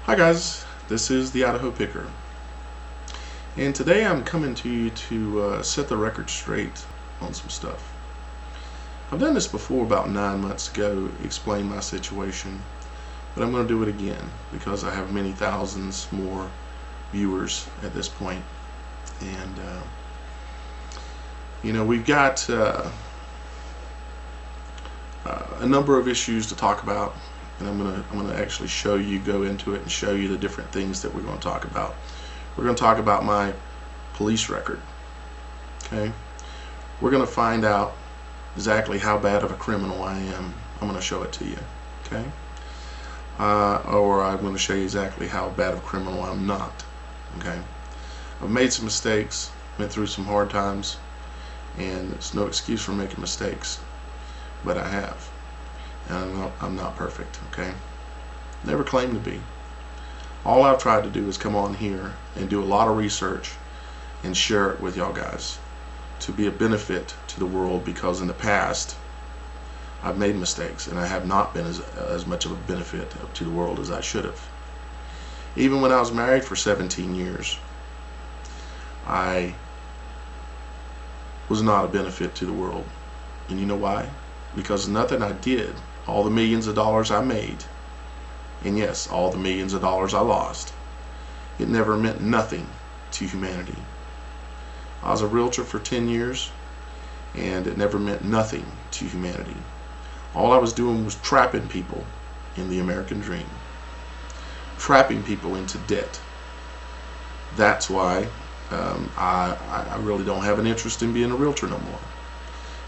Hi guys, this is the IdahoPicker, and today I'm coming to you to set the record straight on some stuff. I've done this before about 9 months ago, explain my situation, but I'm going to do it again because I have many thousands more viewers at this point, and we've got a number of issues to talk about. And I'm gonna actually go into it and show you the different things that we're going to talk about. We're going to talk about my police record. Okay, we're going to find out exactly how bad of a criminal I am. I'm going to show it to you. Okay, or I'm going to show you exactly how bad of a criminal I'm not. Okay, I've made some mistakes, went through some hard times, and it's no excuse for making mistakes, but I have. And I'm not perfect, okay? Never claimed to be. All I've tried to do is come on here and do a lot of research and share it with y'all guys to be a benefit to the world, because in the past I've made mistakes and I have not been as much of a benefit to the world as I should have. Even when I was married for 17 years, I was not a benefit to the world. And you know why? Because nothing I did, all the millions of dollars I made, and yes, all the millions of dollars I lost, it never meant nothing to humanity. I was a realtor for 10 years, and it never meant nothing to humanity. All I was doing was trapping people in the American dream, trapping people into debt. That's why I really don't have an interest in being a realtor no more.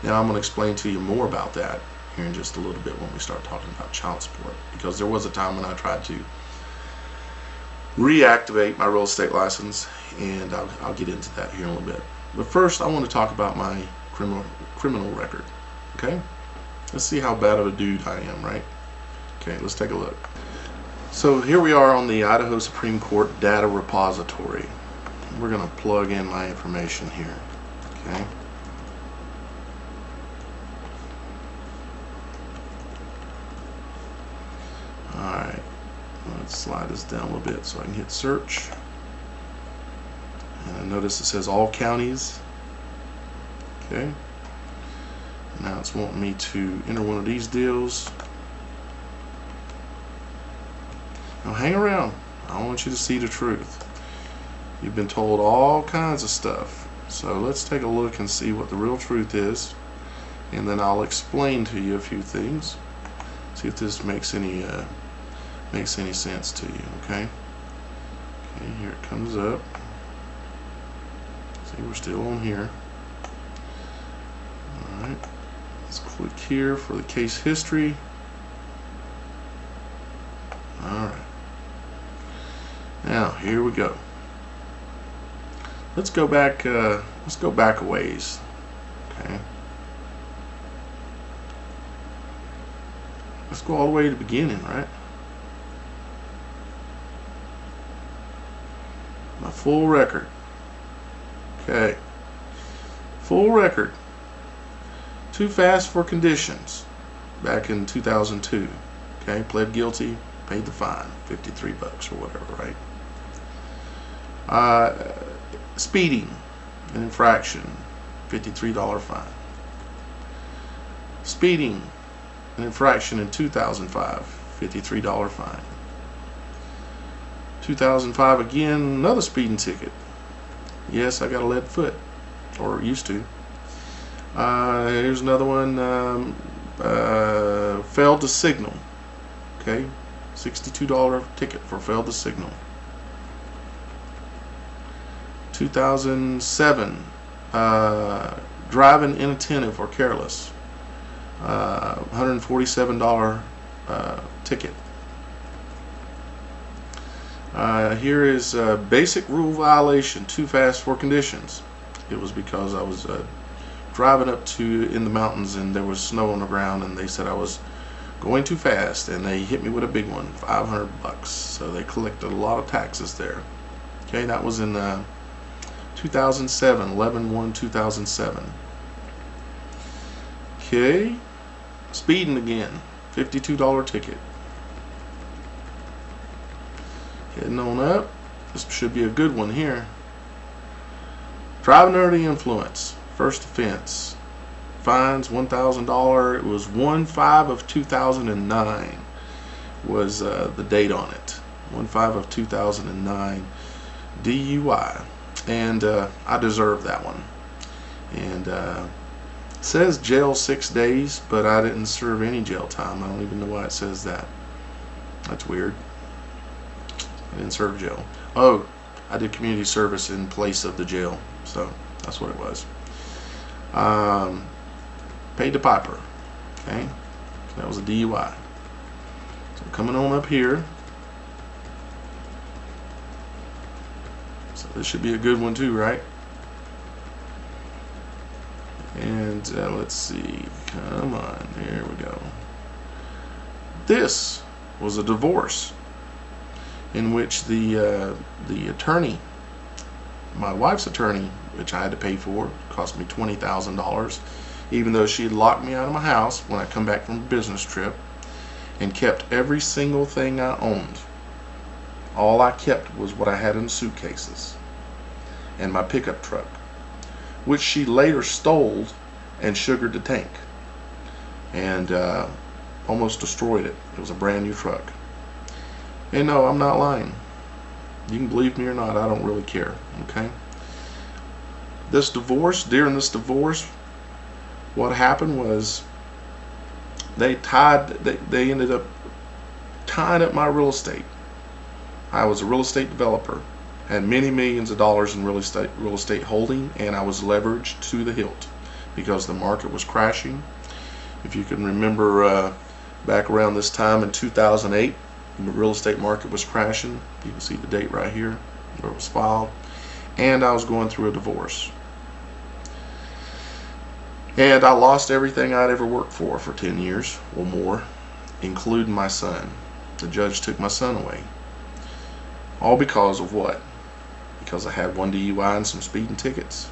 Now I'm going to explain to you more about that here in just a little bit when we start talking about child support, because there was a time when I tried to reactivate my real estate license, and I'll get into that here in a little bit. But first I want to talk about my criminal record. Okay, let's see how bad of a dude I am, right? Okay, let's take a look. So here we are on the Idaho Supreme Court data repository. We're going to plug in my information here. Okay. Alright, let's slide this down a little bit so I can hit search. And notice it says all counties. Okay. Now it's wanting me to enter one of these deals. Now hang around. I want you to see the truth. You've been told all kinds of stuff. So let's take a look and see what the real truth is. And then I'll explain to you a few things. See if this makes any sense to you. Okay, here it comes up. See, we're still on here. Alright, let's click here for the case history. Alright, now here we go. Let's go back a ways. Okay, let's go all the way to the beginning, right? My full record. Okay. Full record. Too fast for conditions. Back in 2002. Okay. Pled guilty. Paid the fine. 53 bucks or whatever, right? Speeding. An infraction. $53 fine. Speeding. An infraction in 2005. $53 fine. 2005 again, another speeding ticket. Yes, I got a lead foot, or used to. Here's another one. Failed to signal. Okay, $62 ticket for failed to signal. 2007, driving inattentive or careless. $147 ticket. Here is a basic rule violation, too fast for conditions. It was because I was driving up in the mountains and there was snow on the ground, and they said I was going too fast, and they hit me with a big one, 500 bucks. So they collected a lot of taxes there. Okay, that was in 2007, 11/1/2007. Okay, speeding again, $52 ticket. Heading on up. This should be a good one here. Driving under the influence. First offense. Fines $1,000. It was 1/5 of 2009 was the date on it. 1/5 of 2009 DUI. And I deserved that one. And it says jail 6 days, but I didn't serve any jail time. I don't even know why it says that. That's weird. I didn't serve jail. Oh, I did community service in place of the jail, so that's what it was. Paid the piper. Okay, that was a DUI. So coming on up here. So this should be a good one too, right? And let's see. Come on, there we go. This was a divorce in which the attorney, my wife's attorney, which I had to pay for, cost me $20,000, even though she had locked me out of my house when I come back from a business trip and kept every single thing I owned. All I kept was what I had in suitcases and my pickup truck, which she later stole and sugared the tank and almost destroyed it. It was a brand new truck. And no, I'm not lying. You can believe me or not, I don't really care. Okay. This divorce, during this divorce, what happened was they ended up tying up my real estate. I was a real estate developer, had many millions of dollars in real estate holding, and I was leveraged to the hilt because the market was crashing. If you can remember back around this time in 2008, the real estate market was crashing. You can see the date right here where it was filed, and I was going through a divorce. And I lost everything I'd ever worked for 10 years or more, including my son. The judge took my son away. All because of what? Because I had one DUI and some speeding tickets.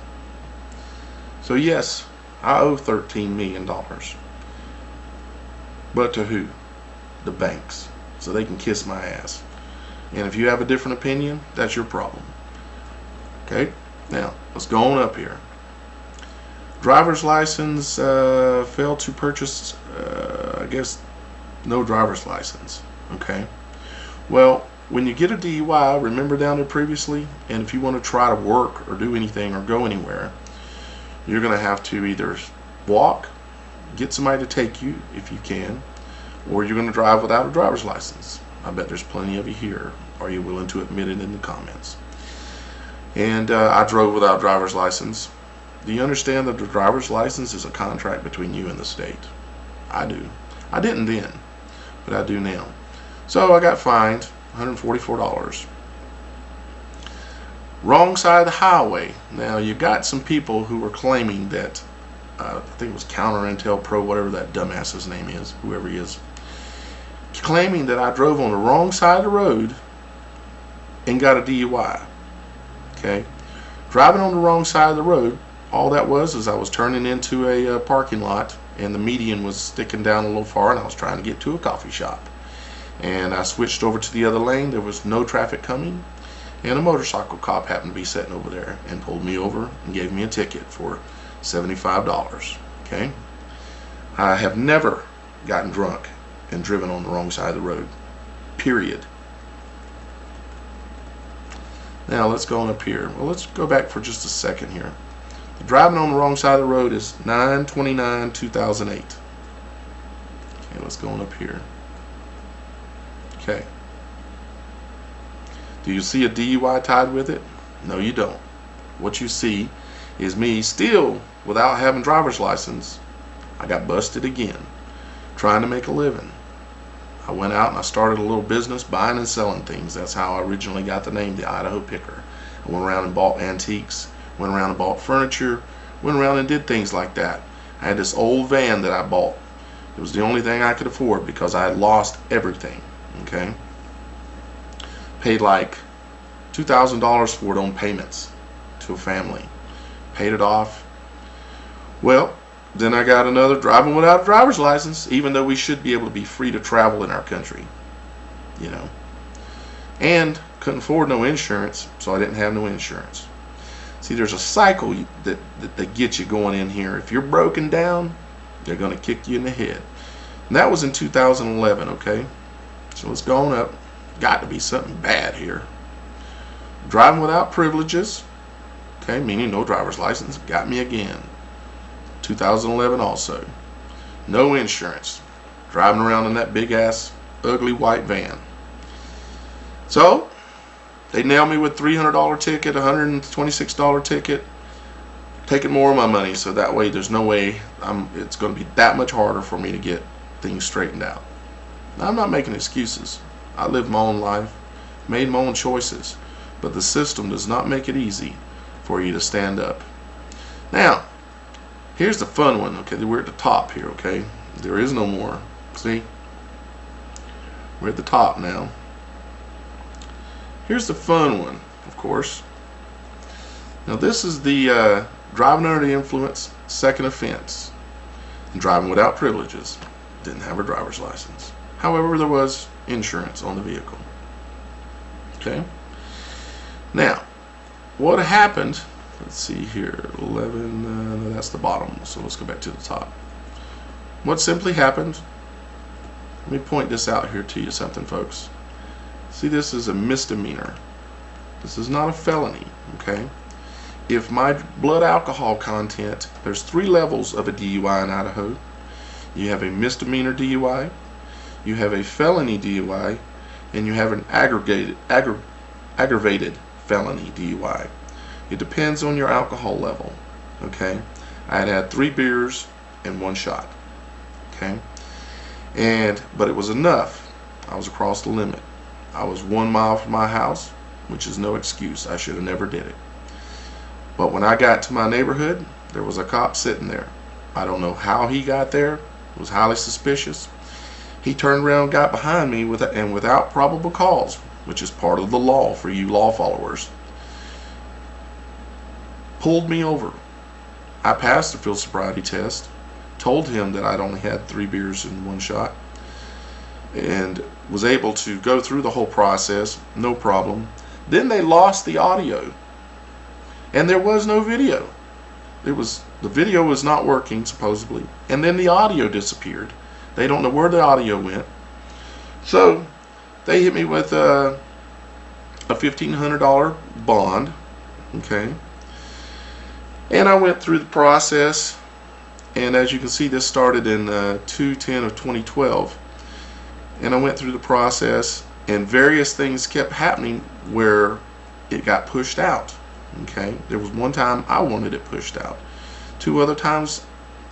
So yes, I owe $13 million. But to who? The banks. So they can kiss my ass. And if you have a different opinion, that's your problem. Okay? Now, let's go on up here. Driver's license, failed to purchase, I guess, no driver's license. Okay? Well, when you get a DUI, remember down there previously, and if you want to try to work or do anything or go anywhere, you're going to have to either walk, get somebody to take you if you can, or you're going to drive without a driver's license. I bet there's plenty of you here. Are you willing to admit it in the comments? And I drove without a driver's license. Do you understand that the driver's license is a contract between you and the state? I do. I didn't then, but I do now. So I got fined $144. Wrong side of the highway. Now you got some people who were claiming that I think it was Counter Intel Pro, whatever that dumbass's name is, whoever he is, claiming that I drove on the wrong side of the road and got a DUI. Okay, driving on the wrong side of the road, all that was is I was turning into a parking lot, and the median was sticking down a little far, and I was trying to get to a coffee shop. And I switched over to the other lane. There was no traffic coming, and a motorcycle cop happened to be sitting over there and pulled me over and gave me a ticket for $75. Okay, I have never gotten drunk and driven on the wrong side of the road, period. Now let's go on up here. Well, let's go back for just a second here. Driving on the wrong side of the road is 9/29/2008. Okay, let's go on up here. Okay. Do you see a DUI tied with it? No, you don't. What you see is me still without having driver's license. I got busted again trying to make a living. I went out and I started a little business buying and selling things. That's how I originally got the name, the IdahoPicker. I went around and bought antiques, went around and bought furniture, went around and did things like that. I had this old van that I bought. It was the only thing I could afford because I had lost everything. Okay, paid like $2,000 for it on payments to a family. Paid it off. Well, then I got another driving without a driver's license, even though we should be able to be free to travel in our country, you know. And couldn't afford no insurance, so I didn't have no insurance. See, there's a cycle that gets you going in here. If you're broken down, they're going to kick you in the head. And that was in 2011, okay? So let's go on up. Got to be something bad here. Driving without privileges, okay, meaning no driver's license, got me again. 2011 also. No insurance. Driving around in that big ass ugly white van. So they nailed me with $300 ticket, $126 ticket, taking more of my money, so that way there's no way it's going to be that much harder for me to get things straightened out. Now, I'm not making excuses. I lived my own life, made my own choices, but the system does not make it easy for you to stand up. Now, here's the fun one, okay? We're at the top here, okay? There is no more. See? We're at the top now. Here's the fun one, of course. Now, this is the driving under the influence, second offense. And driving without privileges. Didn't have a driver's license. However, there was insurance on the vehicle. Okay? Now, what happened, let's see here, 11, that's the bottom, so let's go back to the top. What simply happened, let me point this out here to you something, folks. See, this is a misdemeanor. This is not a felony, okay? If my blood alcohol content, there's 3 levels of a DUI in Idaho. You have a misdemeanor DUI, you have a felony DUI, and you have an aggravated felony DUI. It depends on your alcohol level, okay? I had 3 beers and 1 shot, okay? But it was enough. I was across the limit. I was 1 mile from my house, which is no excuse. I should have never did it. But when I got to my neighborhood, there was a cop sitting there. I don't know how he got there. It was highly suspicious. He turned around, got behind me, without probable cause, which is part of the law for you law followers, pulled me over. I passed the field sobriety test, told him that I'd only had 3 beers and 1 shot, and was able to go through the whole process, no problem. Then they lost the audio, and there was no video. The video was not working, supposedly, and then the audio disappeared. They don't know where the audio went. So they hit me with a $1,500 bond, okay? And I went through the process, and as you can see, this started in 2/10 of 2012. And I went through the process, and various things kept happening where it got pushed out, okay? There was one time I wanted it pushed out. 2 other times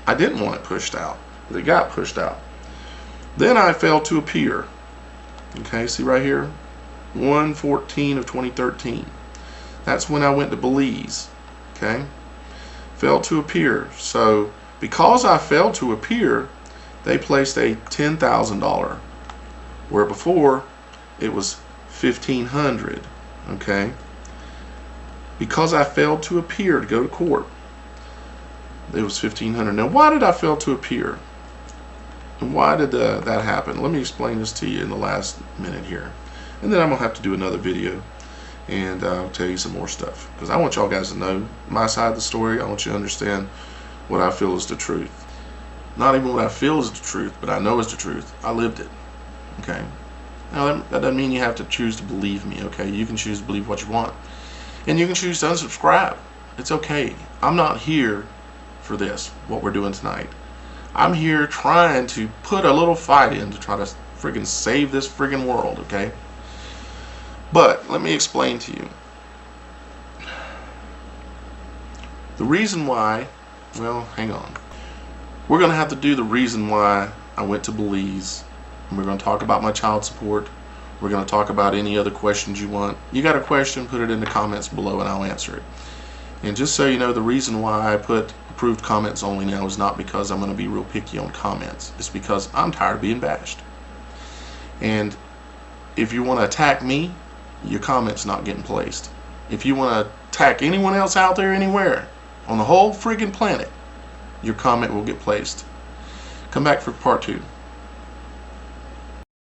I didn't want it pushed out, but it got pushed out. Then I failed to appear, okay? See right here, 1/14 of 2013. That's when I went to Belize, okay? Failed to appear. So because I failed to appear, they placed a $10,000, where before it was $1,500, okay? Because I failed to appear to go to court, it was $1,500. Now, why did I fail to appear? And why did that happen? Let me explain this to you in the last minute here. And then I'm going to have to do another video, and I'll tell you some more stuff. Because I want y'all guys to know my side of the story. I want you to understand what I feel is the truth. Not even what I feel is the truth, but I know is the truth. I lived it. Okay? Now, that doesn't mean you have to choose to believe me, okay? You can choose to believe what you want. And you can choose to unsubscribe. It's okay. I'm not here for this, what we're doing tonight. I'm here trying to put a little fight in to try to friggin' save this friggin' world, okay? But let me explain to you. The reason why, well, hang on. We're going to have to do the reason why I went to Belize. And we're going to talk about my child support. We're going to talk about any other questions you want. You got a question, put it in the comments below and I'll answer it. And just so you know, the reason why I put approved comments only now is not because I'm going to be real picky on comments. It's because I'm tired of being bashed. And if you want to attack me, your comment's not getting placed. If you want to attack anyone else out there anywhere on the whole friggin' planet, your comment will get placed. Come back for part 2.